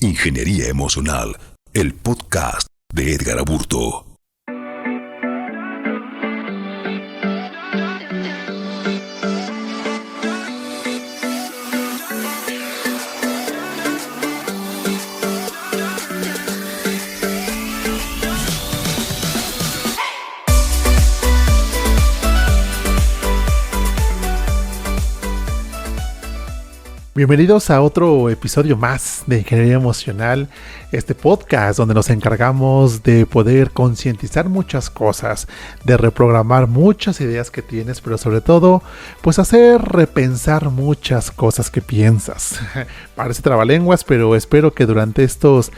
Ingeniería Emocional, el podcast de Edgar Aburto. Bienvenidos a otro episodio más de Ingeniería Emocional, este podcast donde nos encargamos de poder concientizar muchas cosas, de reprogramar muchas ideas que tienes, pero sobre todo, pues hacer repensar muchas cosas que piensas. Parece trabalenguas, pero espero que durante estos,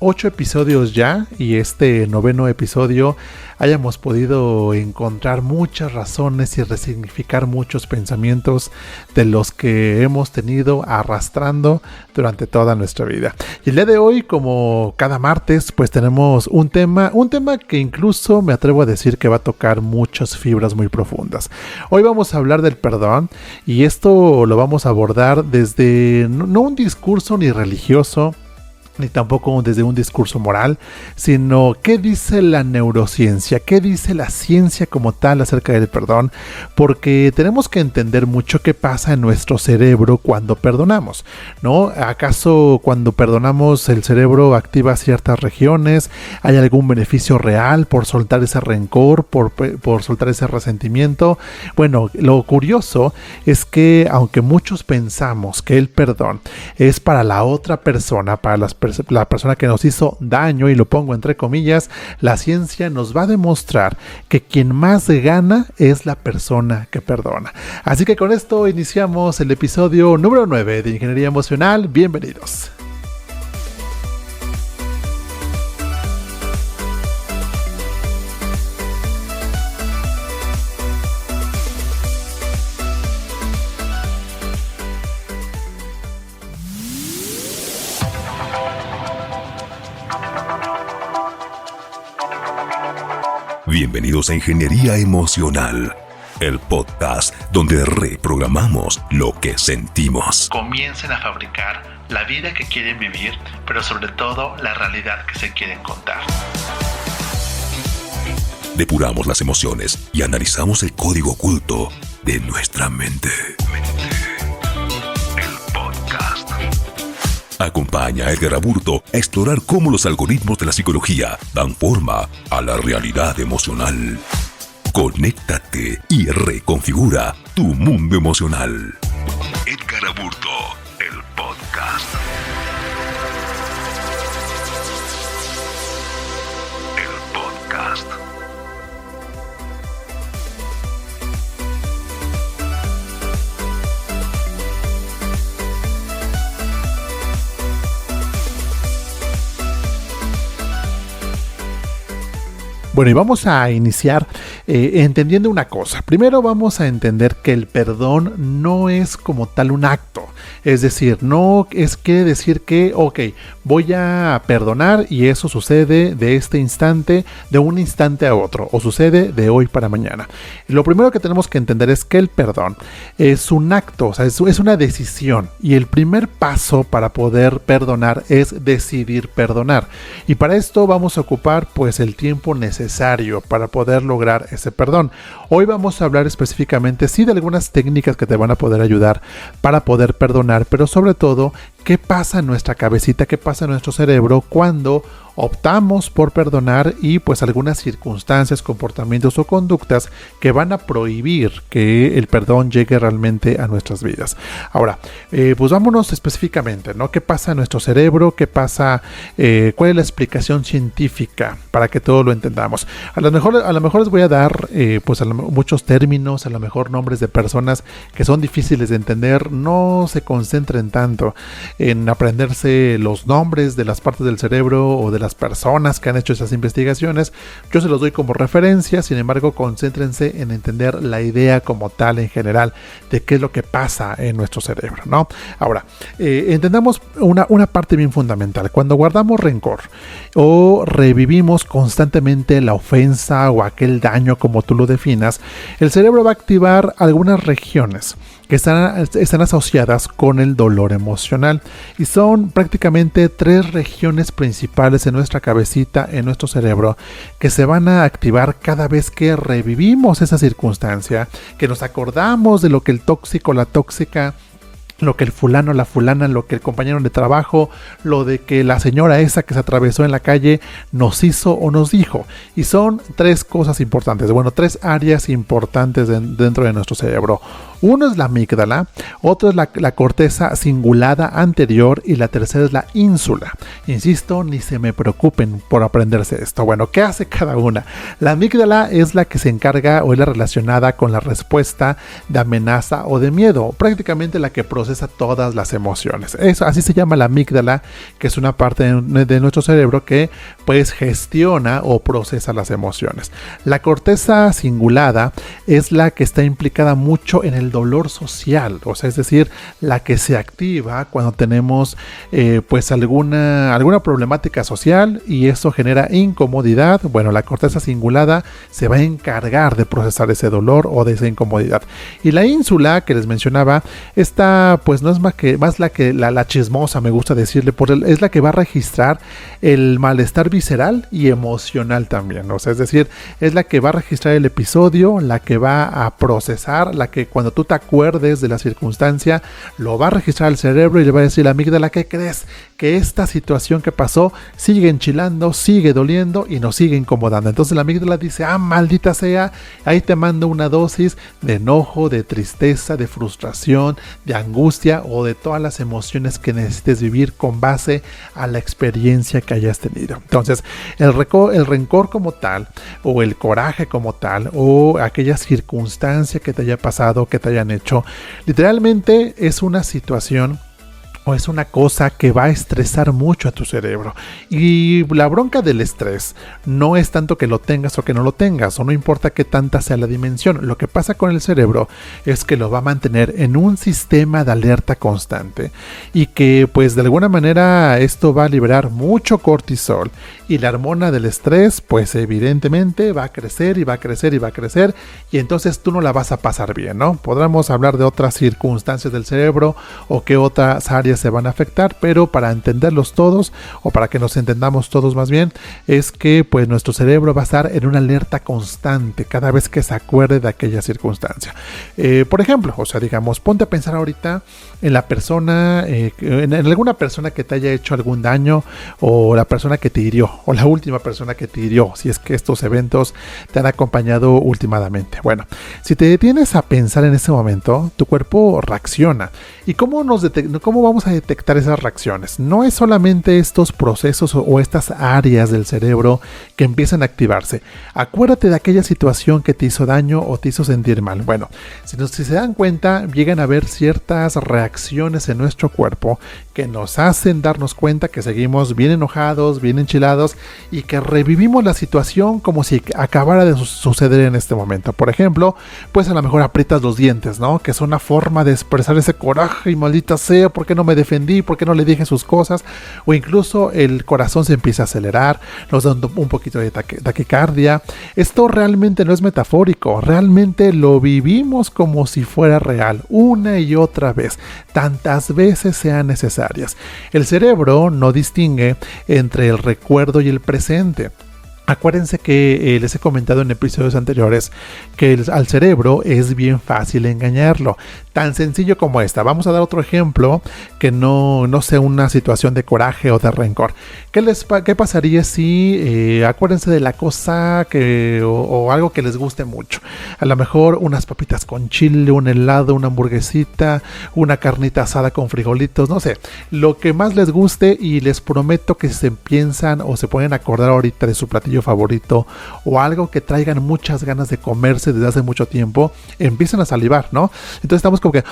8 episodios ya y este 9º episodio hayamos podido encontrar muchas razones y resignificar muchos pensamientos de los que hemos tenido arrastrando durante toda nuestra vida. Y el día de hoy, como cada martes, pues tenemos un tema que incluso me atrevo a decir que va a tocar muchas fibras muy profundas. Hoy vamos a hablar del perdón y esto lo vamos a abordar desde no un discurso ni religioso, ni tampoco desde un discurso moral, sino qué dice la neurociencia, qué dice la ciencia como tal acerca del perdón, porque tenemos que entender mucho qué pasa en nuestro cerebro cuando perdonamos, ¿no? ¿Acaso cuando perdonamos el cerebro activa ciertas regiones? ¿Hay algún beneficio real por soltar ese rencor, por soltar ese resentimiento? Bueno, lo curioso es que aunque muchos pensamos que el perdón es para la otra persona, para la persona que nos hizo daño, y lo pongo entre comillas, la ciencia nos va a demostrar que quien más gana es la persona que perdona. Así que con esto iniciamos el episodio número 9 de Ingeniería Emocional. Bienvenidos. Bienvenidos a Ingeniería Emocional, el podcast donde reprogramamos lo que sentimos. Comiencen a fabricar la vida que quieren vivir, pero sobre todo la realidad que se quieren contar. Depuramos las emociones y analizamos el código oculto de nuestra mente. El podcast. Acompaña a Edgar Aburto a explorar cómo los algoritmos de la psicología dan forma a la realidad emocional. Conéctate y reconfigura tu mundo emocional. Edgar Aburto, el podcast. El podcast. Bueno, y vamos a iniciar entendiendo una cosa. Primero vamos a entender que el perdón no es como tal un acto. Es decir, no quiere decir que, voy a perdonar y eso sucede de este instante, de un instante a otro, o sucede de hoy para mañana. Lo primero que tenemos que entender es que el perdón es un acto, o sea, es una decisión. Y el primer paso para poder perdonar es decidir perdonar. Y para esto vamos a ocupar el tiempo necesario para poder lograr ese perdón. Hoy vamos a hablar específicamente de algunas técnicas que te van a poder ayudar para poder perdonar, pero sobre todo qué pasa en nuestra cabecita, qué pasa en nuestro cerebro cuando optamos por perdonar y algunas circunstancias, comportamientos o conductas que van a prohibir que el perdón llegue realmente a nuestras vidas. Ahora, vámonos específicamente, ¿no? ¿Qué pasa en nuestro cerebro? ¿Qué pasa? ¿Cuál es la explicación científica para que todo lo entendamos? A lo mejor les voy a dar muchos términos, a lo mejor nombres de personas que son difíciles de entender. No se concentren tanto en aprenderse los nombres de las partes del cerebro o de las personas que han hecho esas investigaciones. Yo se los doy como referencia, sin embargo, concéntrense en entender la idea como tal en general de qué es lo que pasa en nuestro cerebro, ¿no? Ahora, entendamos una parte bien fundamental. Cuando guardamos rencor o revivimos constantemente la ofensa o aquel daño, como tú lo definas, el cerebro va a activar algunas regiones que están asociadas con el dolor emocional. Y son prácticamente 3 regiones principales en nuestra cabecita, en nuestro cerebro, que se van a activar cada vez que revivimos esa circunstancia, que nos acordamos de lo que el tóxico, la tóxica, lo que el fulano, la fulana, lo que el compañero de trabajo, lo de que la señora esa que se atravesó en la calle nos hizo o nos dijo. Y son 3 cosas importantes, 3 áreas importantes dentro de nuestro cerebro. Uno es la amígdala, otro es la corteza cingulada anterior y la tercera es la ínsula. Insisto, ni se me preocupen por aprenderse esto. Bueno, ¿qué hace cada una? La amígdala es la que se encarga o es la relacionada con la respuesta de amenaza o de miedo, prácticamente la que procesa todas las emociones. Eso, así se llama la amígdala, que es una parte de nuestro cerebro que pues gestiona o procesa las emociones. La corteza cingulada es la que está implicada mucho en el dolor social, o sea, es decir, la que se activa cuando tenemos pues alguna problemática social y eso genera incomodidad. Bueno, la corteza cingulada se va a encargar de procesar ese dolor o de esa incomodidad. Y la ínsula que les mencionaba, esta pues no es más la chismosa, me gusta decirle, es la que va a registrar el malestar visceral y emocional también, o sea, es decir, es la que va a registrar el episodio, la que va a procesar, la que cuando tú te acuerdes de la circunstancia, lo va a registrar el cerebro y le va a decir a la amígdala: ¿qué crees? Que esta situación que pasó sigue enchilando, sigue doliendo y nos sigue incomodando. Entonces la amígdala dice: maldita sea, ahí te mando una dosis de enojo, de tristeza, de frustración, de angustia o de todas las emociones que necesites vivir con base a la experiencia que hayas tenido. Entonces el rencor como tal, o el coraje como tal, o aquella circunstancia que te haya pasado, que te hayan hecho, literalmente es una situación o es una cosa que va a estresar mucho a tu cerebro. Y la bronca del estrés no es tanto que lo tengas o que no lo tengas, o no importa qué tanta sea la dimensión. Lo que pasa con el cerebro es que lo va a mantener en un sistema de alerta constante y que pues de alguna manera esto va a liberar mucho cortisol, y la hormona del estrés pues evidentemente va a crecer y va a crecer y va a crecer, y entonces tú no la vas a pasar bien, ¿no? Podremos hablar de otras circunstancias del cerebro o qué otras áreas se van a afectar, pero para entenderlos todos, o para que nos entendamos todos más bien, es que pues nuestro cerebro va a estar en una alerta constante cada vez que se acuerde de aquella circunstancia. Por ejemplo, o sea, digamos, ponte a pensar ahorita en la persona, en alguna persona que te haya hecho algún daño, o la persona que te hirió, o la última persona que te hirió, si es que estos eventos te han acompañado últimamente. Bueno, si te detienes a pensar en ese momento, tu cuerpo reacciona. ¿Y cómo vamos a detectar esas reacciones? No es solamente estos procesos o estas áreas del cerebro que empiezan a activarse. Acuérdate de aquella situación que te hizo daño o te hizo sentir mal. Bueno, si se dan cuenta, llegan a haber ciertas reacciones en nuestro cuerpo que nos hacen darnos cuenta que seguimos bien enojados, bien enchilados, y que revivimos la situación como si acabara de suceder en este momento. Por ejemplo, pues a lo mejor aprietas los dientes, ¿no? Que es una forma de expresar ese coraje y maldita sea, ¿por qué no me defendí? ¿Por qué no le dije sus cosas? O incluso el corazón se empieza a acelerar, nos da un poquito de taquicardia. Esto realmente no es metafórico, realmente lo vivimos como si fuera real, una y otra vez, tantas veces sean necesarias. El cerebro no distingue entre el recuerdo y el presente. Acuérdense que les he comentado en episodios anteriores que al cerebro es bien fácil engañarlo. Tan sencillo como esta. Vamos a dar otro ejemplo que no sea una situación de coraje o de rencor. ¿Qué pasaría si acuérdense de la cosa o algo que les guste mucho? A lo mejor unas papitas con chile, un helado, una hamburguesita, una carnita asada con frijolitos, no sé. Lo que más les guste, y les prometo que se piensan o se pueden acordar ahorita de su platillo favorito o algo que traigan muchas ganas de comerse desde hace mucho tiempo, empiezan a salivar, ¿no? Entonces estamos como que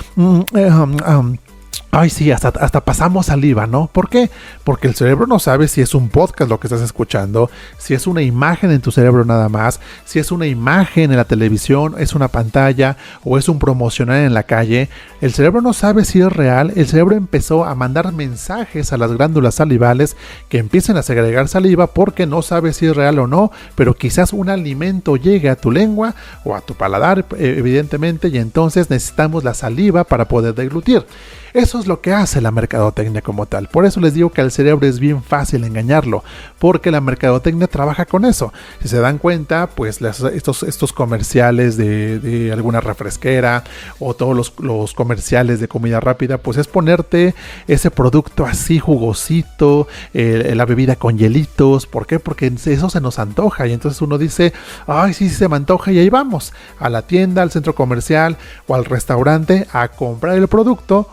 Ay, sí, hasta pasamos saliva, ¿no? ¿Por qué? Porque el cerebro no sabe si es un podcast lo que estás escuchando, si es una imagen en tu cerebro nada más, si es una imagen en la televisión, es una pantalla o es un promocional en la calle. El cerebro no sabe si es real. El cerebro empezó a mandar mensajes a las glándulas salivales que empiecen a segregar saliva porque no sabe si es real o no, pero quizás un alimento llegue a tu lengua o a tu paladar, evidentemente, y entonces necesitamos la saliva para poder deglutir. Eso es lo que hace la mercadotecnia como tal. Por eso les digo que al cerebro es bien fácil engañarlo, porque la mercadotecnia trabaja con eso. Si se dan cuenta, pues estos comerciales de alguna refresquera o todos los comerciales de comida rápida, pues es ponerte ese producto así jugosito, la bebida con hielitos. ¿Por qué? Porque eso se nos antoja y entonces uno dice, ay, sí, se me antoja, y ahí vamos a la tienda, al centro comercial o al restaurante a comprar el producto,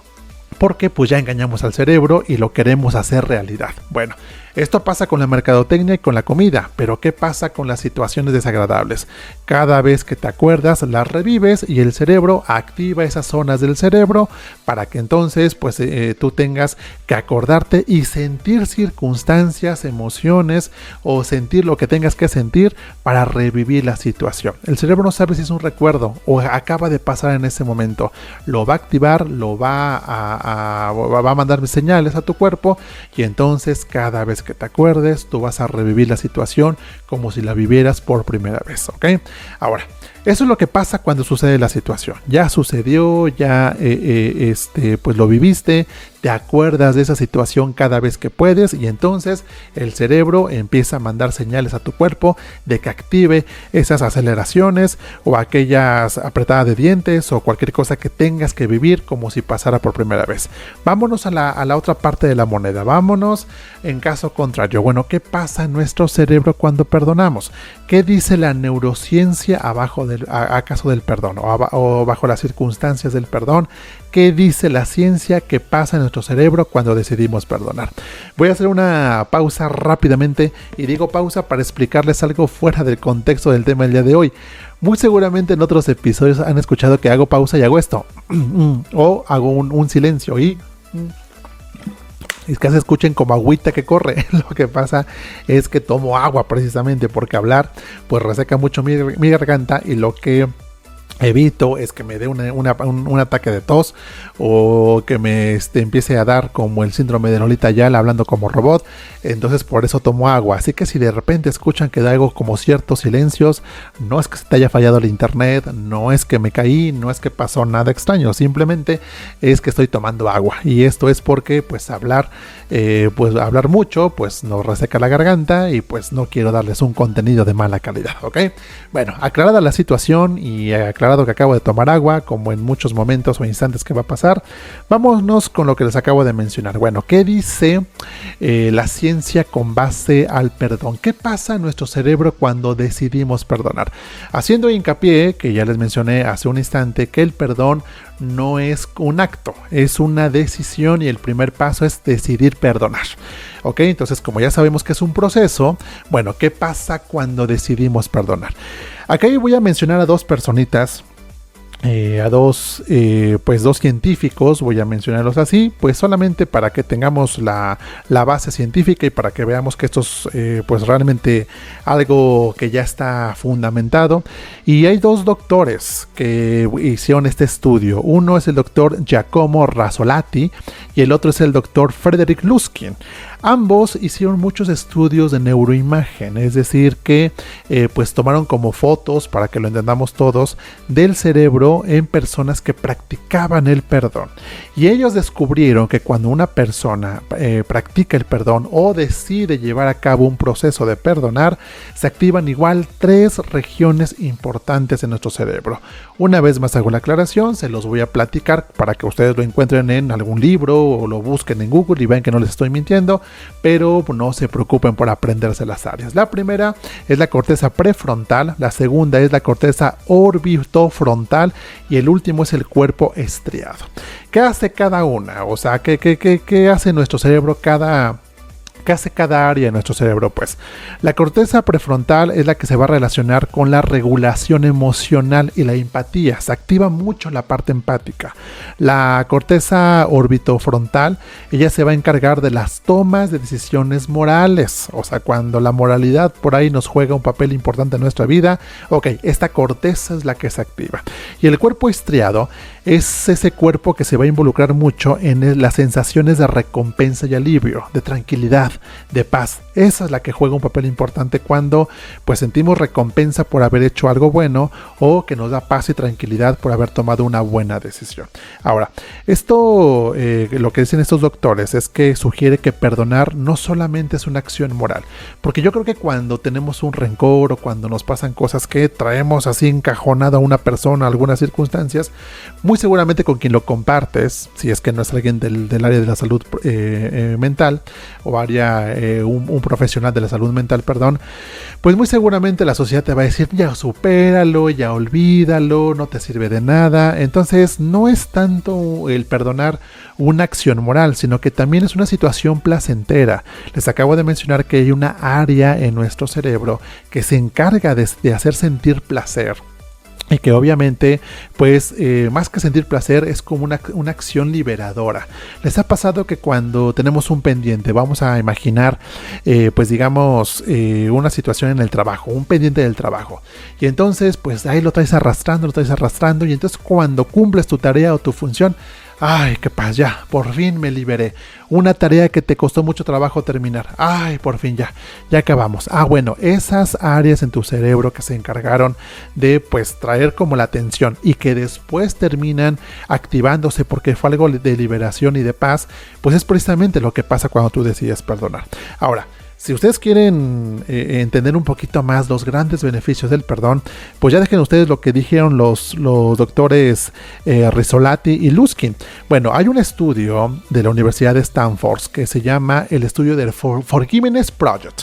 porque pues ya engañamos al cerebro y lo queremos hacer realidad. Bueno, esto pasa con la mercadotecnia y con la comida, pero ¿qué pasa con las situaciones desagradables? Cada vez que te acuerdas, las revives y el cerebro activa esas zonas del cerebro para que entonces pues tú tengas que acordarte y sentir circunstancias, emociones o sentir lo que tengas que sentir para revivir la situación. El cerebro no sabe si es un recuerdo o acaba de pasar en ese momento. Lo va a activar, va a mandar señales a tu cuerpo y entonces cada vez que te acuerdes, tú vas a revivir la situación como si la vivieras por primera vez, ¿ok? Ahora, eso es lo que pasa cuando sucede la situación. Ya sucedió, ya pues lo viviste, te acuerdas de esa situación cada vez que puedes y entonces el cerebro empieza a mandar señales a tu cuerpo de que active esas aceleraciones o aquellas apretadas de dientes o cualquier cosa que tengas que vivir como si pasara por primera vez. Vámonos a la otra parte de la moneda. Vámonos en caso contrario. Bueno, ¿qué pasa en nuestro cerebro cuando perdonamos? ¿Qué dice la neurociencia acaso del perdón o bajo las circunstancias del perdón? ¿Qué dice la ciencia que pasa en nuestro cerebro cuando decidimos perdonar? Voy a hacer una pausa rápidamente y digo pausa para explicarles algo fuera del contexto del tema del día de hoy. Muy seguramente en otros episodios han escuchado que hago pausa y hago esto o hago un silencio y es que se escuchen como agüita que corre. Lo que pasa es que tomo agua precisamente porque hablar pues reseca mucho mi garganta y lo que evito es que me dé un ataque de tos o que me empiece a dar como el síndrome de Lolita Ayala hablando como robot. Entonces por eso tomo agua. Así que si de repente escuchan que da algo como ciertos silencios, no es que se te haya fallado el internet, no es que me caí, no es que pasó nada extraño, simplemente es que estoy tomando agua. Y esto es porque pues hablar mucho pues nos reseca la garganta y pues no quiero darles un contenido de mala calidad, ¿ok? Bueno, aclarada la situación y aclarado que acabo de tomar agua, como en muchos momentos o instantes que va a pasar, vámonos con lo que les acabo de mencionar. Bueno, ¿qué dice la ciencia con base al perdón? ¿Qué pasa en nuestro cerebro cuando decidimos perdonar? Haciendo hincapié, que ya les mencioné hace un instante, que el perdón no es un acto, es una decisión y el primer paso es decidir perdonar. Ok, entonces como ya sabemos que es un proceso, bueno, ¿qué pasa cuando decidimos perdonar? Acá voy a mencionar a dos personitas, dos científicos, voy a mencionarlos así, pues solamente para que tengamos la base científica y para que veamos que esto es pues realmente algo que ya está fundamentado. Y hay dos doctores que hicieron este estudio. Uno es el doctor Giacomo Razzolatti y el otro es el doctor Frederick Luskin. Ambos hicieron muchos estudios de neuroimagen, es decir que pues tomaron como fotos, para que lo entendamos todos, del cerebro en personas que practicaban el perdón. Y ellos descubrieron que cuando una persona practica el perdón o decide llevar a cabo un proceso de perdonar, se activan igual 3 regiones importantes en nuestro cerebro. Una vez más hago la aclaración, se los voy a platicar para que ustedes lo encuentren en algún libro o lo busquen en Google y vean que no les estoy mintiendo. Pero no se preocupen por aprenderse las áreas. La primera es la corteza prefrontal, la segunda es la corteza orbitofrontal y el último es el cuerpo estriado. ¿Qué hace cada una? O sea, ¿qué hace nuestro cerebro cada ¿Qué hace cada área de nuestro cerebro? Pues la corteza prefrontal es la que se va a relacionar con la regulación emocional y la empatía. Se activa mucho la parte empática. La corteza orbitofrontal, ella se va a encargar de las tomas de decisiones morales. O sea, cuando la moralidad por ahí nos juega un papel importante en nuestra vida, ok, esta corteza es la que se activa. Y el cuerpo estriado es ese cuerpo que se va a involucrar mucho en las sensaciones de recompensa y alivio, de tranquilidad, de paz. Esa es la que juega un papel importante cuando pues sentimos recompensa por haber hecho algo bueno o que nos da paz y tranquilidad por haber tomado una buena decisión. Ahora, esto lo que dicen estos doctores es que sugiere que perdonar no solamente es una acción moral, porque yo creo que cuando tenemos un rencor o cuando nos pasan cosas que traemos así encajonada a una persona, algunas circunstancias, muy seguramente con quien lo compartes, si es que no es alguien del área de la salud mental o área un profesional de la salud mental, perdón, pues muy seguramente la sociedad te va a decir ya supéralo, ya olvídalo, no te sirve de nada. Entonces no es tanto el perdonar una acción moral, sino que también es una situación placentera. Les acabo de mencionar que hay una área en nuestro cerebro que se encarga de hacer sentir placer. Y que obviamente, pues, más que sentir placer, es como una acción liberadora. ¿Les ha pasado que cuando tenemos un pendiente, vamos a imaginar, pues digamos, una situación en el trabajo, un pendiente del trabajo, y entonces, pues ahí lo traes arrastrando, y entonces cuando cumples tu tarea o tu función, ay, qué paz, ya, por fin me liberé. Una tarea que te costó mucho trabajo terminar. Ay, por fin ya acabamos. Bueno, esas áreas en tu cerebro que se encargaron de pues traer como la atención y que después terminan activándose porque fue algo de liberación y de paz, pues es precisamente lo que pasa cuando tú decides perdonar. Ahora, si ustedes quieren entender un poquito más los grandes beneficios del perdón, pues ya dejen ustedes lo que dijeron los doctores Rizzolatti y Luskin. Bueno, hay un estudio de la Universidad de Stanford que se llama el estudio del Forgiveness Project.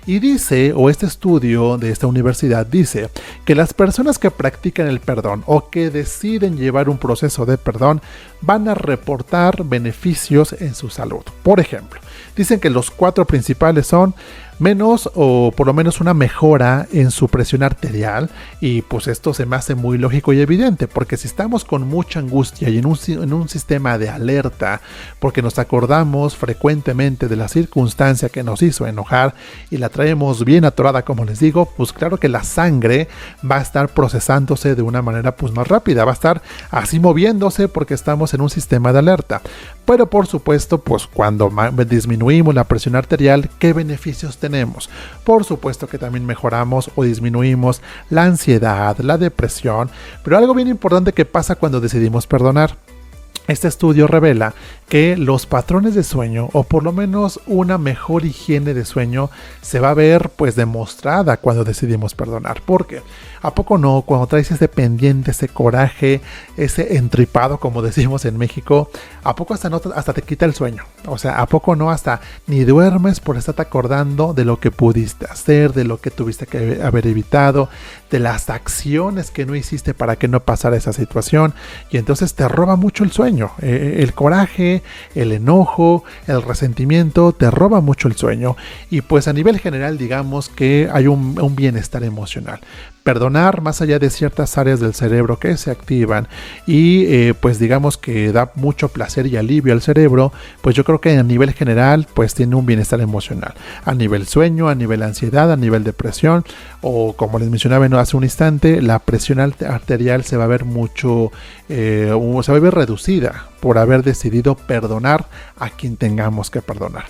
Y dice, o este estudio de esta universidad dice, que las personas que practican el perdón o que deciden llevar un proceso de perdón van a reportar beneficios en su salud. Por ejemplo, dicen que los 4 principales son menos o por lo menos una mejora en su presión arterial, y pues esto se me hace muy lógico y evidente, porque si estamos con mucha angustia y en un sistema de alerta, porque nos acordamos frecuentemente de la circunstancia que nos hizo enojar y la traemos bien atorada, como les digo, pues claro que la sangre va a estar procesándose de una manera pues más rápida, va a estar así moviéndose porque estamos en un sistema de alerta. Pero por supuesto, pues cuando disminuimos la presión arterial, ¿qué beneficios tenemos? Por supuesto que también mejoramos o disminuimos la ansiedad, la depresión, pero algo bien importante que pasa cuando decidimos perdonar. Este estudio revela que los patrones de sueño, o por lo menos una mejor higiene de sueño, se va a ver pues demostrada cuando decidimos perdonar. ¿Por qué? ¿A poco no? Cuando traes ese pendiente, ese coraje, ese entripado, como decimos en México, ¿a poco hasta te quita el sueño? O sea, ¿a poco no? Hasta ni duermes por estarte acordando de lo que pudiste hacer, de lo que tuviste que haber evitado, de las acciones que no hiciste para que no pasara esa situación, y entonces te roba mucho el sueño. El coraje, el enojo, el resentimiento te roba mucho el sueño, y pues a nivel general digamos que hay un bienestar emocional. Perdonar, más allá de ciertas áreas del cerebro que se activan y pues digamos que da mucho placer y alivio al cerebro, pues yo creo que a nivel general pues tiene un bienestar emocional, a nivel sueño, a nivel ansiedad, a nivel depresión, o como les mencionaba hace un instante, la presión arterial se va a ver mucho, se va a ver reducida por haber decidido perdonar a quien tengamos que perdonar.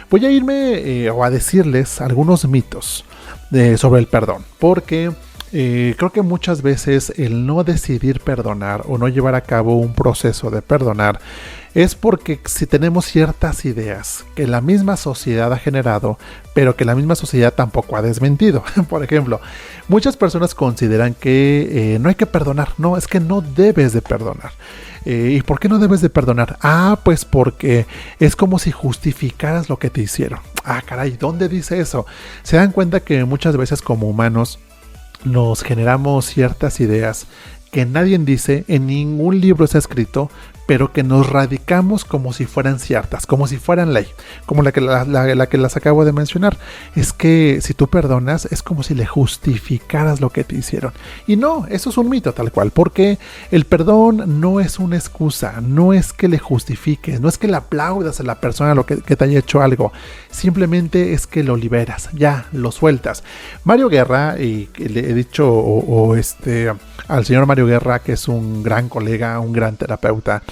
Voy a irme o a decirles algunos mitos sobre el perdón, porque creo que muchas veces el no decidir perdonar o no llevar a cabo un proceso de perdonar es porque si tenemos ciertas ideas que la misma sociedad ha generado, pero que la misma sociedad tampoco ha desmentido. Por ejemplo, muchas personas consideran que no hay que perdonar. No, es que no debes de perdonar. ¿Y por qué no debes de perdonar? Pues porque es como si justificaras lo que te hicieron. Caray, ¿dónde dice eso? Se dan cuenta que muchas veces como humanos nos generamos ciertas ideas que nadie dice, en ningún libro está escrito, pero que nos radicamos como si fueran ciertas, como si fueran ley, como la que las acabo de mencionar. Es que si tú perdonas es como si le justificaras lo que te hicieron. Y no, eso es un mito tal cual, porque el perdón no es una excusa, no es que le justifiques, no es que le aplaudas a la persona lo que te haya hecho algo, simplemente es que lo liberas, ya, lo sueltas. Mario Guerra, y le he dicho al señor Mario Guerra, que es un gran colega, un gran terapeuta,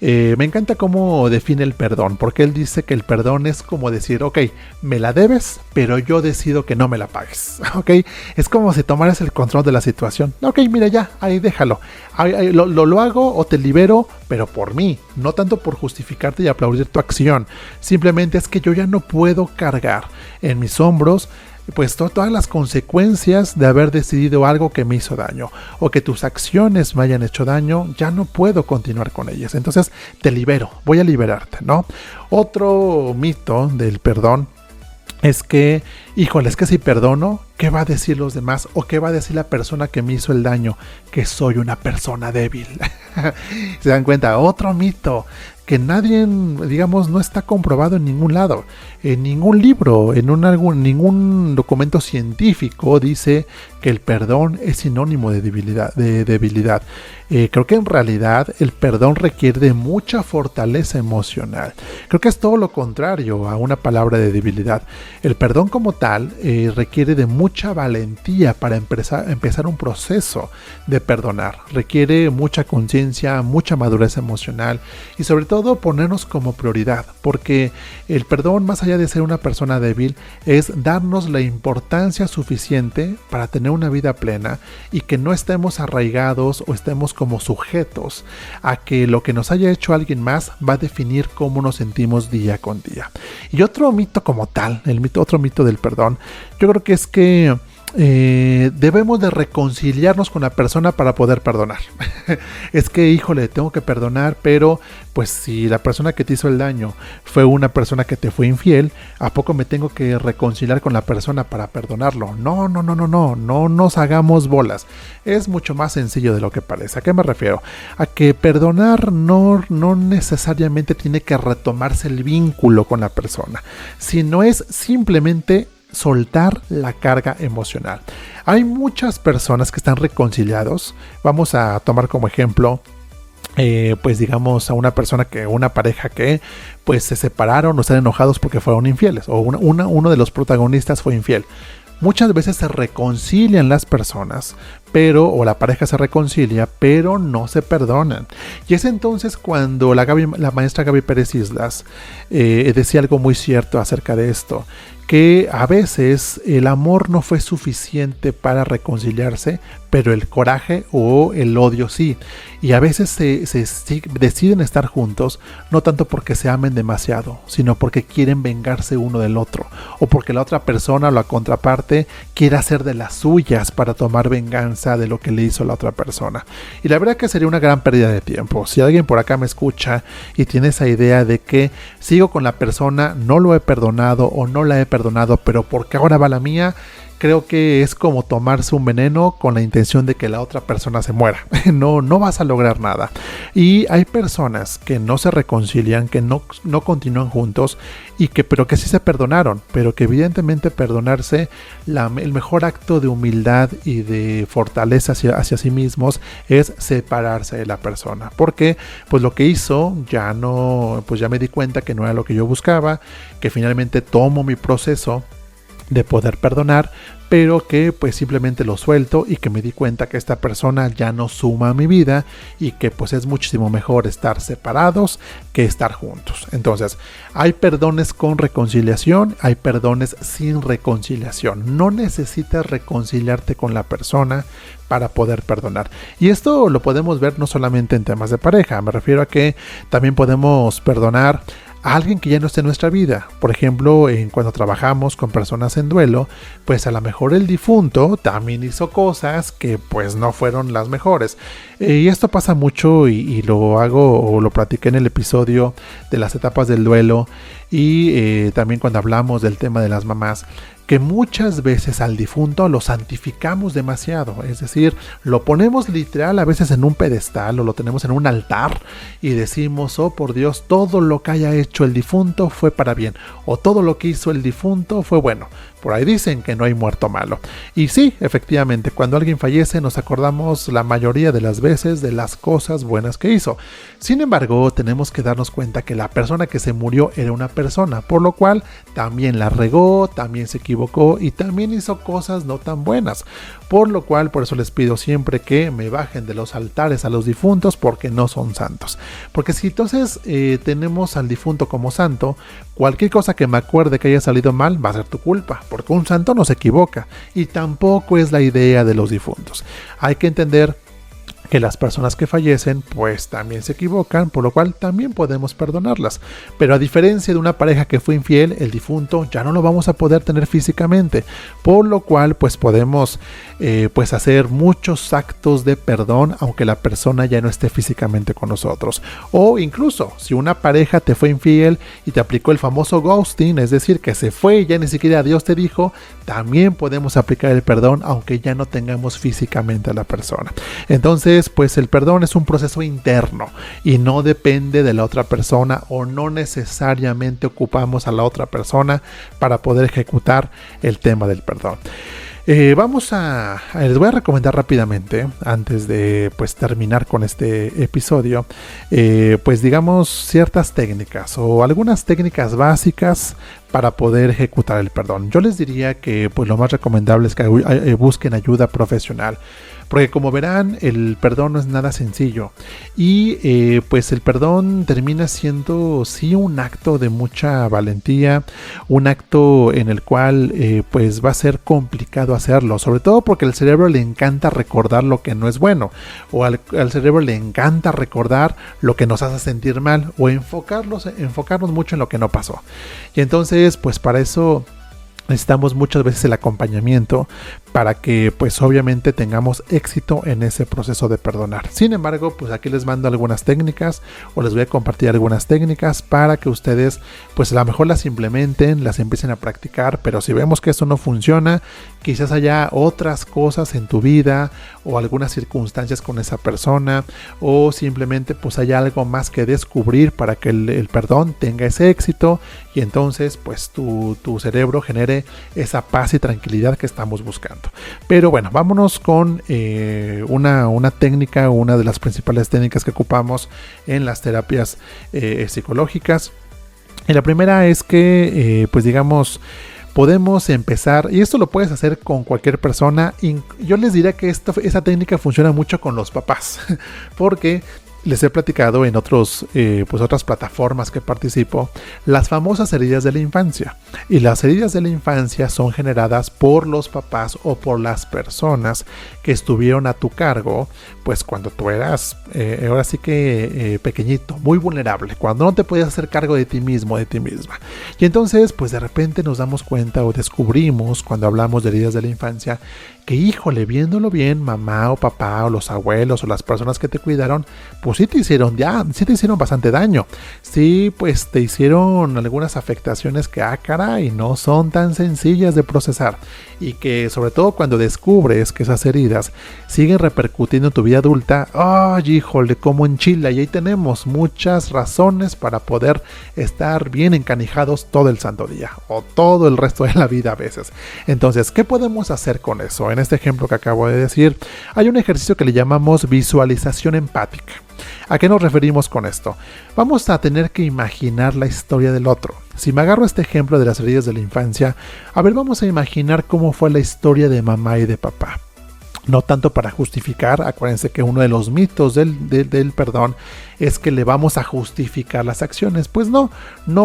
me encanta cómo define el perdón, porque él dice que el perdón es como decir, ok, me la debes, pero yo decido que no me la pagues, ok, es como si tomaras el control de la situación, ok, mira ya, ahí déjalo, lo hago o te libero, pero por mí, no tanto por justificarte y aplaudir tu acción, simplemente es que yo ya no puedo cargar en mis hombros pues todas las consecuencias de haber decidido algo que me hizo daño o que tus acciones me hayan hecho daño, ya no puedo continuar con ellas. Entonces te libero, voy a liberarte, ¿no? Otro mito del perdón es que, híjole, es que si perdono, ¿qué va a decir los demás? ¿O qué va a decir la persona que me hizo el daño? Que soy una persona débil. ¿Se dan cuenta? Otro mito que nadie, digamos, no está comprobado en ningún lado. En ningún libro, en ningún documento científico dice que el perdón es sinónimo de debilidad. Creo que en realidad el perdón requiere de mucha fortaleza emocional. Creo que es todo lo contrario a una palabra de debilidad. El perdón como tal requiere de mucha valentía para empezar un proceso de perdonar. Requiere mucha conciencia, mucha madurez emocional y sobre todo ponernos como prioridad, porque el perdón, más allá de ser una persona débil, es darnos la importancia suficiente para tener una vida plena y que no estemos arraigados o estemos como sujetos a que lo que nos haya hecho alguien más va a definir cómo nos sentimos día con día. Y otro mito como tal, otro mito del perdón, yo creo que es que debemos de reconciliarnos con la persona para poder perdonar. Es que, híjole, tengo que perdonar, pero pues si la persona que te hizo el daño fue una persona que te fue infiel, ¿a poco me tengo que reconciliar con la persona para perdonarlo? No nos hagamos bolas. Es mucho más sencillo de lo que parece. ¿A qué me refiero? A que perdonar no necesariamente tiene que retomarse el vínculo con la persona, sino es simplemente soltar la carga emocional. Hay muchas personas que están reconciliados. Vamos a tomar como ejemplo pues digamos a una pareja que pues se separaron o están enojados porque fueron infieles o uno de los protagonistas fue infiel. Muchas veces se reconcilian las personas, o la pareja se reconcilia, pero no se perdonan. Y es entonces cuando la maestra Gaby Pérez Islas decía algo muy cierto acerca de esto, que a veces el amor no fue suficiente para reconciliarse, pero el coraje o el odio sí. Y a veces deciden estar juntos, no tanto porque se amen demasiado, sino porque quieren vengarse uno del otro, o porque la otra persona o la contraparte quiere hacer de las suyas para tomar venganza de lo que le hizo la otra persona. Y la verdad que sería una gran pérdida de tiempo. Si alguien por acá me escucha y tiene esa idea de que sigo con la persona, no lo he perdonado o no la he perdonado, pero porque ahora va la mía, creo que es como tomarse un veneno con la intención de que la otra persona se muera. No vas a lograr nada. Y hay personas que no se reconcilian, que no continúan juntos, pero que sí se perdonaron, pero que evidentemente perdonarse, el mejor acto de humildad y de fortaleza hacia sí mismos es separarse de la persona. Porque pues lo que hizo ya me di cuenta que no era lo que yo buscaba, que finalmente tomo mi proceso de poder perdonar, pero que pues simplemente lo suelto y que me di cuenta que esta persona ya no suma a mi vida y que pues es muchísimo mejor estar separados que estar juntos. Entonces, hay perdones con reconciliación, hay perdones sin reconciliación. No necesitas reconciliarte con la persona para poder perdonar. Y esto lo podemos ver no solamente en temas de pareja, me refiero a que también podemos perdonar a alguien que ya no esté en nuestra vida. Por ejemplo, cuando trabajamos con personas en duelo, pues a lo mejor el difunto también hizo cosas que pues no fueron las mejores. Y esto pasa mucho y lo hago o lo platiqué en el episodio de las etapas del duelo. y también cuando hablamos del tema de las mamás, que muchas veces al difunto lo santificamos demasiado, es decir, lo ponemos literal a veces en un pedestal o lo tenemos en un altar y decimos, oh por Dios, todo lo que haya hecho el difunto fue para bien, o todo lo que hizo el difunto fue bueno. Por ahí dicen que no hay muerto malo. Y sí, efectivamente, cuando alguien fallece nos acordamos la mayoría de las veces de las cosas buenas que hizo. Sin embargo, tenemos que darnos cuenta que la persona que se murió era una persona, por lo cual también la regó, también se equivocó y también hizo cosas no tan buenas. Por lo cual, por eso les pido siempre que me bajen de los altares a los difuntos porque no son santos. Porque si entonces tenemos al difunto como santo, cualquier cosa que me acuerde que haya salido mal va a ser tu culpa, porque un santo no se equivoca y tampoco es la idea de los difuntos. Hay que entender que las personas que fallecen pues también se equivocan, por lo cual también podemos perdonarlas. Pero a diferencia de una pareja que fue infiel, el difunto ya no lo vamos a poder tener físicamente, por lo cual pues podemos pues hacer muchos actos de perdón aunque la persona ya no esté físicamente con nosotros. O incluso si una pareja te fue infiel y te aplicó el famoso ghosting, es decir, que se fue y ya ni siquiera adiós te dijo, también podemos aplicar el perdón aunque ya no tengamos físicamente a la persona. Entonces pues el perdón es un proceso interno y no depende de la otra persona, o no necesariamente ocupamos a la otra persona para poder ejecutar el tema del perdón. Les voy a recomendar rápidamente, antes de pues terminar con este episodio, pues digamos ciertas técnicas o algunas técnicas básicas para poder ejecutar el perdón. Yo les diría que pues lo más recomendable es que busquen ayuda profesional. Porque como verán, el perdón no es nada sencillo y pues el perdón termina siendo sí un acto de mucha valentía, un acto en el cual pues va a ser complicado hacerlo, sobre todo porque al cerebro le encanta recordar lo que no es bueno, o al cerebro le encanta recordar lo que nos hace sentir mal, o enfocarnos mucho en lo que no pasó. Y entonces pues para eso necesitamos muchas veces el acompañamiento para que pues obviamente tengamos éxito en ese proceso de perdonar. Sin embargo, pues aquí les mando algunas técnicas o les voy a compartir algunas técnicas para que ustedes pues a lo mejor las implementen, las empiecen a practicar, pero si vemos que esto no funciona, quizás haya otras cosas en tu vida o algunas circunstancias con esa persona, o simplemente pues haya algo más que descubrir para que el perdón tenga ese éxito y entonces pues tu cerebro genere esa paz y tranquilidad que estamos buscando. Pero bueno, vámonos con una técnica, una de las principales técnicas que ocupamos en las terapias psicológicas. Y la primera es que pues digamos podemos empezar, y esto lo puedes hacer con cualquier persona. Yo les diría que esa técnica funciona mucho con los papás, porque les he platicado en otras plataformas que participo, las famosas heridas de la infancia. Y las heridas de la infancia son generadas por los papás o por las personas que estuvieron a tu cargo, pues cuando tú eras, ahora sí que pequeñito, muy vulnerable, cuando no te podías hacer cargo de ti mismo, de ti misma. Y entonces, pues de repente nos damos cuenta o descubrimos, cuando hablamos de heridas de la infancia, que híjole, viéndolo bien, mamá o papá o los abuelos o las personas que te cuidaron, pues sí te hicieron bastante daño. Sí, pues te hicieron algunas afectaciones que, caray, no son tan sencillas de procesar. Y que sobre todo cuando descubres que esas heridas siguen repercutiendo en tu vida adulta, ¡ay, híjole, como en Chile! Y ahí tenemos muchas razones para poder estar bien encanijados todo el santo día, o todo el resto de la vida a veces. Entonces, ¿qué podemos hacer con eso? En este ejemplo que acabo de decir, hay un ejercicio que le llamamos visualización empática. ¿A qué nos referimos con esto? Vamos a tener que imaginar la historia del otro. Si me agarro este ejemplo de las heridas de la infancia, a ver, vamos a imaginar cómo fue la historia de mamá y de papá. No tanto para justificar, acuérdense que uno de los mitos del perdón es que le vamos a justificar las acciones. Pues no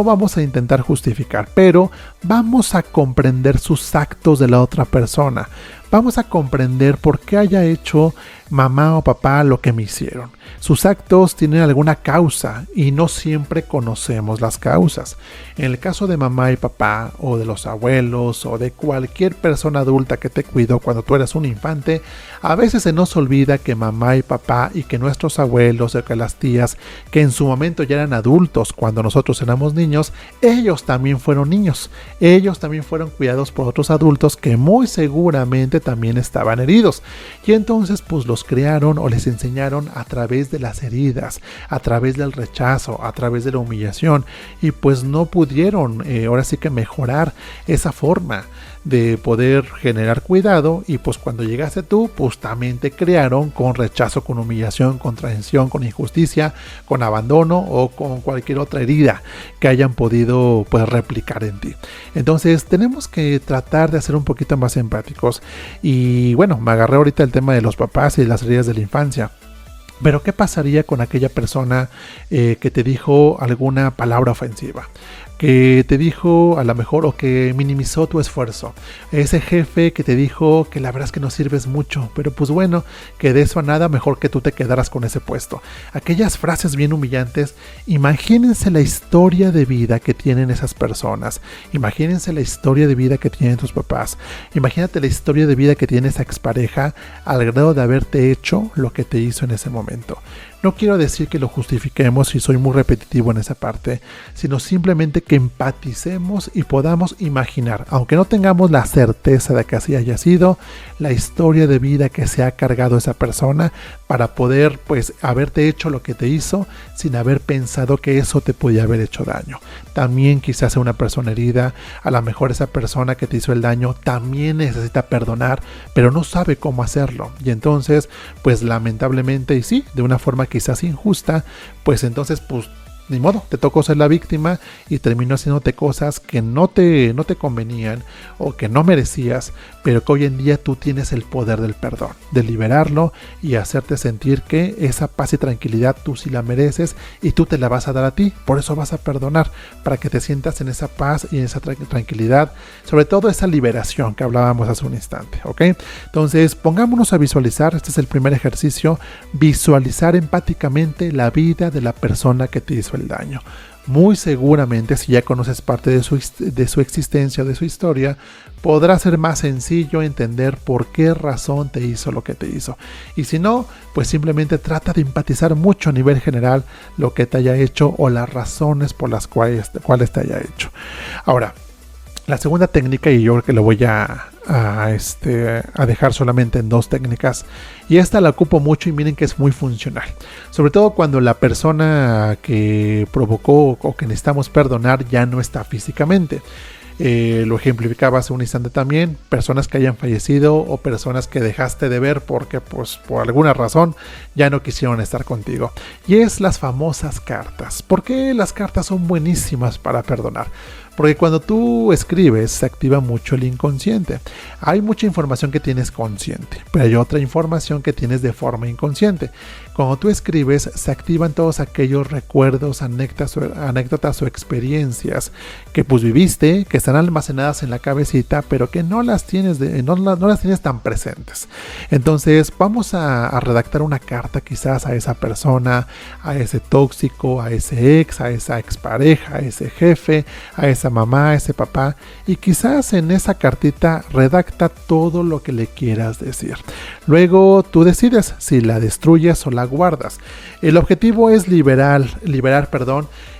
vamos a intentar justificar, pero vamos a comprender sus actos de la otra persona. vamos a comprender por qué haya hecho mamá o papá lo que me hicieron. Sus actos tienen alguna causa y no siempre conocemos las causas. En el caso de mamá y papá, o de los abuelos, o de cualquier persona adulta que te cuidó cuando tú eras un infante, a veces se nos olvida que mamá y papá y que nuestros abuelos o que las tías, que en su momento ya eran adultos cuando nosotros éramos niños, ellos también fueron niños. Ellos también fueron cuidados por otros adultos que muy seguramente también estaban heridos. Y entonces pues los crearon o les enseñaron a través de las heridas, a través del rechazo, a través de la humillación, y pues no pudieron ahora sí que mejorar esa forma de poder generar cuidado, y pues cuando llegaste tú, pues también te crearon con rechazo, con humillación, con traición, con injusticia, con abandono o con cualquier otra herida que hayan podido pues replicar en ti. Entonces tenemos que tratar de ser un poquito más empáticos. Y bueno, me agarré ahorita el tema de los papás y las heridas de la infancia. Pero ¿qué pasaría con aquella persona que te dijo alguna palabra ofensiva? Que te dijo a lo mejor, o que minimizó tu esfuerzo. Ese jefe que te dijo que la verdad es que no sirves mucho, pero pues bueno, que de eso a nada, mejor que tú te quedaras con ese puesto. Aquellas frases bien humillantes. Imagínense la historia de vida que tienen esas personas. Imagínense la historia de vida que tienen tus papás. Imagínate la historia de vida que tiene esa expareja al grado de haberte hecho lo que te hizo en ese momento. No quiero decir que lo justifiquemos, y soy muy repetitivo en esa parte, sino simplemente que empaticemos y podamos imaginar, aunque no tengamos la certeza de que así haya sido, la historia de vida que se ha cargado esa persona para poder pues haberte hecho lo que te hizo sin haber pensado que eso te podía haber hecho daño. También quizás sea una persona herida, a lo mejor esa persona que te hizo el daño también necesita perdonar, pero no sabe cómo hacerlo, y entonces pues lamentablemente, y sí, de una forma quizás injusta, pues entonces pues ni modo, te tocó ser la víctima y terminó haciéndote cosas que no te convenían o que no merecías, pero que hoy en día tú tienes el poder del perdón, de liberarlo y hacerte sentir que esa paz y tranquilidad tú sí la mereces y tú te la vas a dar a ti. Por eso vas a perdonar, para que te sientas en esa paz y en esa tranquilidad, sobre todo esa liberación que hablábamos hace un instante, ¿ok? Entonces pongámonos a visualizar, este es el primer ejercicio, visualizar empáticamente la vida de la persona que te hizo el daño. Muy seguramente, si ya conoces parte de su existencia, de su historia, podrá ser más sencillo entender por qué razón te hizo lo que te hizo. Y si no, pues simplemente trata de empatizar mucho a nivel general lo que te haya hecho o las razones por las cuales te haya hecho. Ahora, la segunda técnica, y yo creo que lo voy a dejar solamente en 2 técnicas, y esta la ocupo mucho y miren que es muy funcional, sobre todo cuando la persona que provocó o que necesitamos perdonar ya no está físicamente. Lo ejemplificaba hace un instante también, personas que hayan fallecido o personas que dejaste de ver porque pues por alguna razón ya no quisieron estar contigo, y es las famosas cartas. ¿Por qué las cartas son buenísimas para perdonar? Porque cuando tú escribes se activa mucho el inconsciente. Hay mucha información que tienes consciente, pero hay otra información que tienes de forma inconsciente. Cuando tú escribes se activan todos aquellos recuerdos, anécdotas o experiencias que pues viviste, que están almacenadas en la cabecita, pero que no las tienes no las tienes tan presentes. Entonces vamos a redactar una carta quizás a esa persona, a ese tóxico, a ese ex, a esa expareja, a ese jefe, a esa mamá, a ese papá, y quizás en esa cartita redacta todo lo que le quieras decir. Luego tú decides si la destruyes o la guardas. El objetivo es liberar,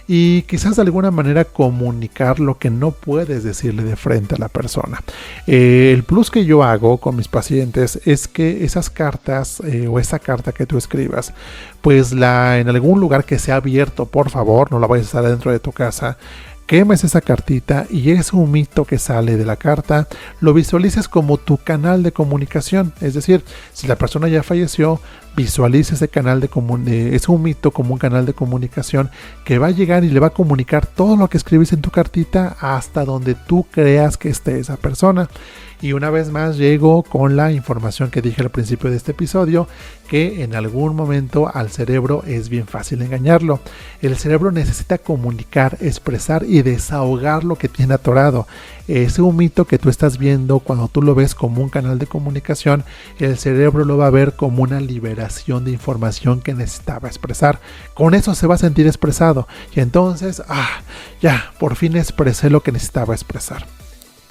y quizás de alguna manera comunicar lo que no puedes decirle de frente a la persona. El plus que yo hago con mis pacientes es que esas cartas o esa carta que tú escribas, pues en algún lugar que sea abierto, por favor, no la vayas a estar dentro de tu casa. Quemes esa cartita y ese humito que sale de la carta lo visualices como tu canal de comunicación. Es decir, si la persona ya falleció, visualiza ese canal ese humito como un canal de comunicación que va a llegar y le va a comunicar todo lo que escribes en tu cartita hasta donde tú creas que esté esa persona. Y una vez más llego con la información que dije al principio de este episodio, que en algún momento al cerebro es bien fácil engañarlo. El cerebro necesita comunicar, expresar y desahogar lo que tiene atorado. Ese un mito que tú estás viendo, cuando tú lo ves como un canal de comunicación, el cerebro lo va a ver como una liberación de información que necesitaba expresar. Con eso se va a sentir expresado y entonces, ya, por fin expresé lo que necesitaba expresar.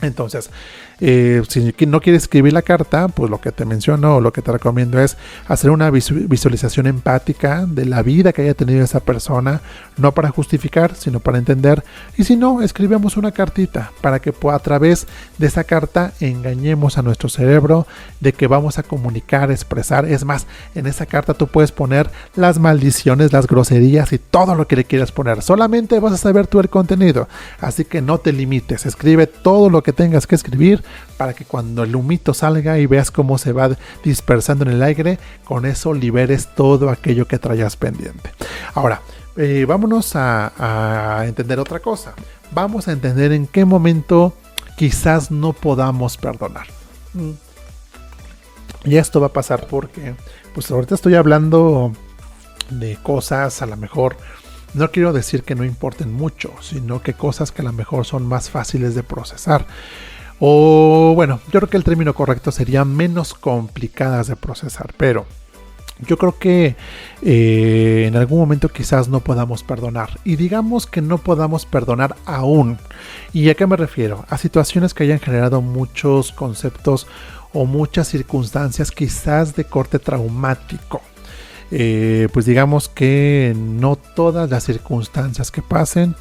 Entonces, si no quieres escribir la carta, pues lo que te menciono o lo que te recomiendo es hacer una visualización empática de la vida que haya tenido esa persona, no para justificar, sino para entender. Y si no, escribamos una cartita para que a través de esa carta engañemos a nuestro cerebro de que vamos a comunicar, expresar. Es más, en esa carta tú puedes poner las maldiciones, las groserías y todo lo que le quieras poner. Solamente vas a saber tú el contenido, así que no te limites, escribe todo lo que tengas que escribir para que cuando el humito salga y veas cómo se va dispersando en el aire, con eso liberes todo aquello que traías pendiente. Ahora, vámonos a entender otra cosa. Vamos a entender en qué momento quizás no podamos perdonar. Y esto va a pasar porque, pues ahorita estoy hablando de cosas a lo mejor, no quiero decir que no importen mucho, sino que cosas que a lo mejor son más fáciles de procesar. O bueno, yo creo que el término correcto sería menos complicadas de procesar, pero yo creo que en algún momento quizás no podamos perdonar. Y digamos que no podamos perdonar aún. ¿Y a qué me refiero? A situaciones que hayan generado muchos conceptos o muchas circunstancias quizás de corte traumático. Pues digamos que no todas las circunstancias que pasen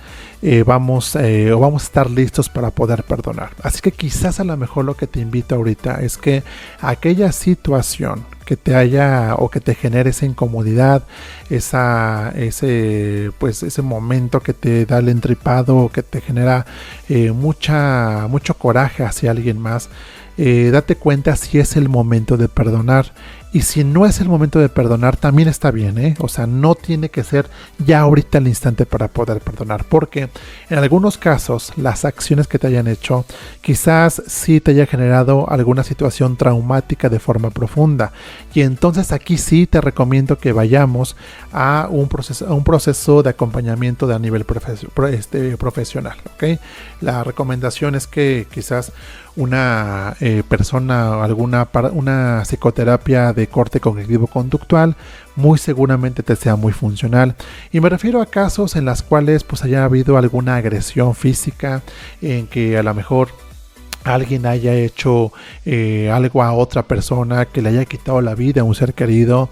vamos a estar listos para poder perdonar. Así que quizás a lo mejor lo que te invito ahorita es que aquella situación que te haya o que te genere esa incomodidad, ese momento que te da el entripado o que te genera mucho coraje hacia alguien más, date cuenta si es el momento de perdonar. Y si no es el momento de perdonar, también está bien, O sea, no tiene que ser ya ahorita el instante para poder perdonar. Porque en algunos casos, las acciones que te hayan hecho, quizás sí te haya generado alguna situación traumática de forma profunda. Y entonces aquí sí te recomiendo que vayamos a un proceso de acompañamiento a nivel profesional, ¿ok? La recomendación es que quizás una persona, una psicoterapia de corte cognitivo-conductual muy seguramente te sea muy funcional. Y me refiero a casos en los cuales pues haya habido alguna agresión física, en que a lo mejor alguien haya hecho algo a otra persona, que le haya quitado la vida a un ser querido,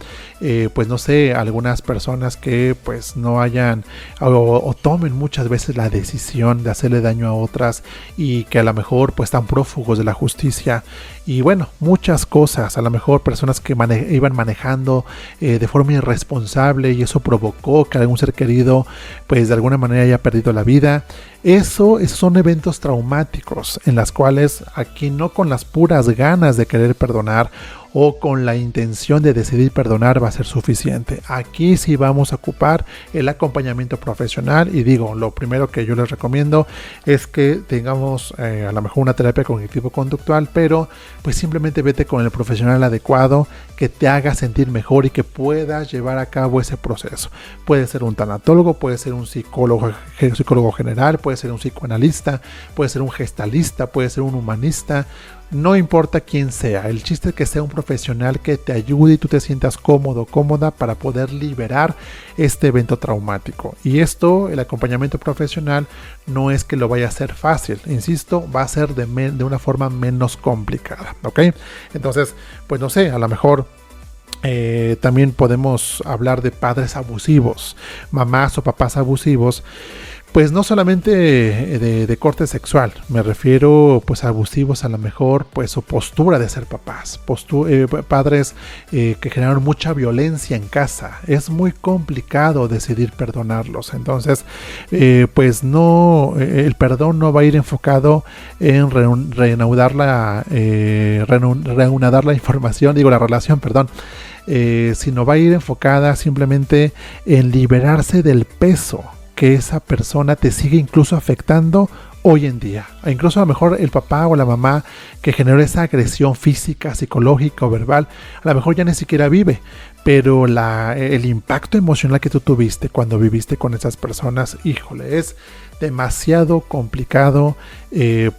pues no sé, algunas personas que pues no hayan o tomen muchas veces la decisión de hacerle daño a otras y que a lo mejor pues están prófugos de la justicia. Y bueno, muchas cosas, a lo mejor personas que iban manejando de forma irresponsable y eso provocó que algún ser querido pues de alguna manera haya perdido la vida. Esos son eventos traumáticos en las cuales aquí no con las puras ganas de querer perdonar o con la intención de decidir perdonar va a ser suficiente. Aquí sí vamos a ocupar el acompañamiento profesional y digo, lo primero que yo les recomiendo es que tengamos a lo mejor una terapia cognitivo-conductual, pero pues simplemente vete con el profesional adecuado que te haga sentir mejor y que puedas llevar a cabo ese proceso. Puede ser un tanatólogo, puede ser un psicólogo general, puede ser un psicoanalista, puede ser un gestalista, puede ser un humanista. No importa quién sea, el chiste es que sea un profesional que te ayude y tú te sientas cómodo, cómoda para poder liberar este evento traumático. Y esto, el acompañamiento profesional, no es que lo vaya a hacer fácil, insisto, va a ser de una forma menos complicada, ¿ok? Entonces, pues no sé, a lo mejor también podemos hablar de padres abusivos, mamás o papás abusivos. Pues no solamente de corte sexual, me refiero pues a abusivos a lo mejor, pues su postura de ser papás, padres que generaron mucha violencia en casa. Es muy complicado decidir perdonarlos, entonces pues no, el perdón no va a ir enfocado en reanudar la información, la relación, sino va a ir enfocada simplemente en liberarse del peso que esa persona te sigue incluso afectando hoy en día. E incluso a lo mejor el papá o la mamá que generó esa agresión física, psicológica o verbal, a lo mejor ya ni siquiera vive. Pero el impacto emocional que tú tuviste cuando viviste con esas personas, híjole, es demasiado complicado,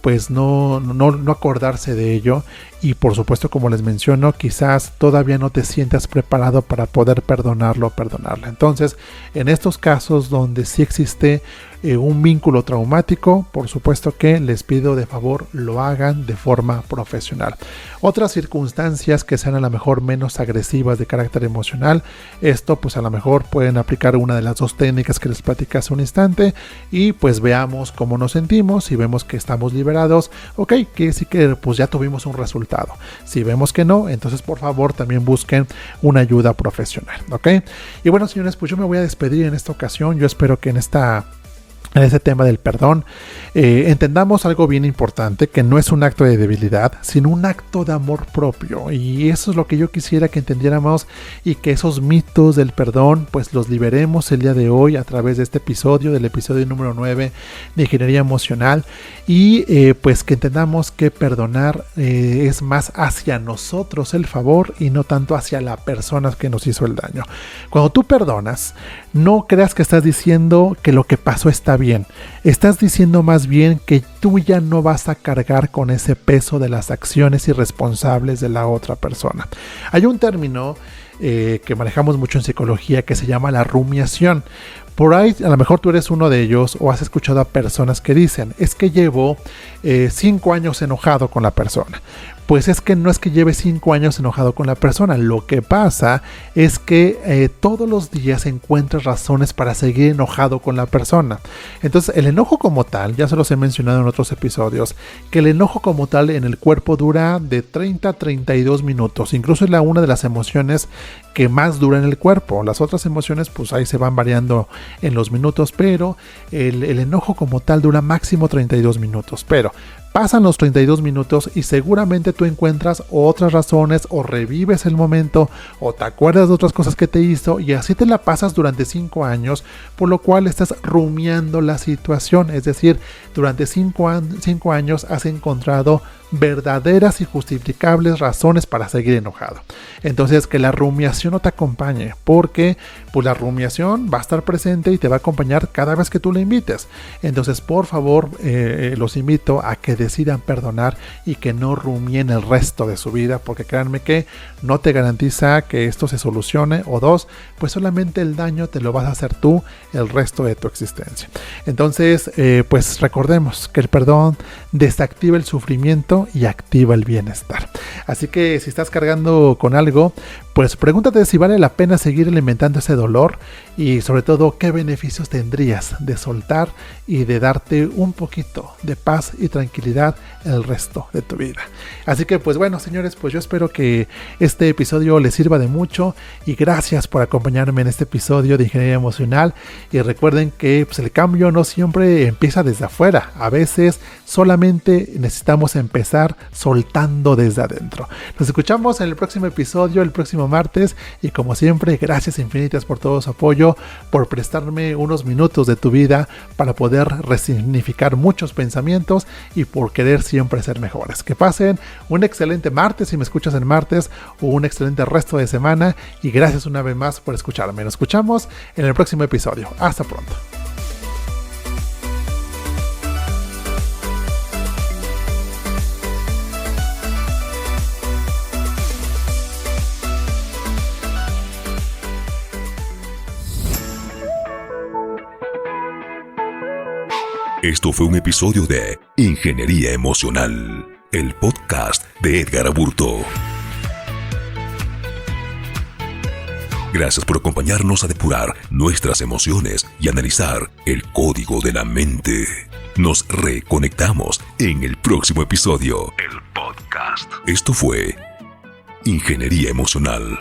pues no acordarse de ello. Y por supuesto, como les menciono, quizás todavía no te sientas preparado para poder perdonarlo o perdonarla. Entonces, en estos casos donde sí existe un vínculo traumático, por supuesto que les pido de favor lo hagan de forma profesional. Otras circunstancias que sean a lo mejor menos agresivas de carácter emocional, esto pues a lo mejor pueden aplicar una de las dos técnicas que les platicé hace un instante y pues veamos cómo nos sentimos. Si vemos que estamos liberados, ok, que sí que pues ya tuvimos un resultado. Si vemos que no, entonces por favor también busquen una ayuda profesional, ok. Y bueno, señores, pues yo me voy a despedir en esta ocasión. Yo espero que en ese tema del perdón, entendamos algo bien importante, que no es un acto de debilidad, sino un acto de amor propio. Y eso es lo que yo quisiera que entendiéramos, y que esos mitos del perdón, pues los liberemos el día de hoy a través de este episodio, del episodio número 9 de Ingeniería Emocional. Y pues que entendamos que perdonar es más hacia nosotros el favor y no tanto hacia la persona que nos hizo el daño. Cuando tú perdonas, no creas que estás diciendo que lo que pasó está bien. Estás diciendo más bien que tú ya no vas a cargar con ese peso de las acciones irresponsables de la otra persona. Hay un término que manejamos mucho en psicología que se llama la rumiación. Por ahí a lo mejor tú eres uno de ellos o has escuchado a personas que dicen, es que llevo 5 años enojado con la persona. Pues es que no es que lleve 5 años enojado con la persona. Lo que pasa es que todos los días encuentras razones para seguir enojado con la persona. Entonces el enojo como tal, ya se los he mencionado en otros episodios, que el enojo como tal en el cuerpo dura de 30 a 32 minutos. Incluso es una de las emociones que más dura en el cuerpo. Las otras emociones pues ahí se van variando en los minutos, pero el enojo como tal dura máximo 32 minutos. Pero pasan los 32 minutos y seguramente tú encuentras otras razones o revives el momento o te acuerdas de otras cosas que te hizo y así te la pasas durante 5 años, por lo cual estás rumiando la situación. Es decir, durante 5 años has encontrado verdaderas y justificables razones para seguir enojado. Entonces que la rumiación no te acompañe, porque pues la rumiación va a estar presente y te va a acompañar cada vez que tú la invites. Entonces por favor los invito a que decidan perdonar y que no rumien el resto de su vida, porque créanme que no te garantiza que esto se solucione, o dos, pues solamente el daño te lo vas a hacer tú el resto de tu existencia. Entonces pues recordemos que el perdón desactiva el sufrimiento y activa el bienestar. Así que si estás cargando con algo, pues pregúntate si vale la pena seguir alimentando ese dolor y sobre todo qué beneficios tendrías de soltar y de darte un poquito de paz y tranquilidad el resto de tu vida. Así que pues bueno, señores, pues yo espero que este episodio les sirva de mucho y gracias por acompañarme en este episodio de Ingeniería Emocional. Y recuerden que pues, el cambio no siempre empieza desde afuera, a veces solamente necesitamos empezar soltando desde adentro. Nos escuchamos en el próximo episodio, el próximo martes, y como siempre, gracias infinitas por todo su apoyo, por prestarme unos minutos de tu vida para poder resignificar muchos pensamientos y por querer siempre ser mejores. Que pasen un excelente martes si me escuchas en martes, o un excelente resto de semana, y gracias una vez más por escucharme. Nos escuchamos en el próximo episodio. Hasta pronto. Esto fue un episodio de Ingeniería Emocional, el podcast de Edgar Aburto. Gracias por acompañarnos a depurar nuestras emociones y analizar el código de la mente. Nos reconectamos en el próximo episodio, el podcast. Esto fue Ingeniería Emocional.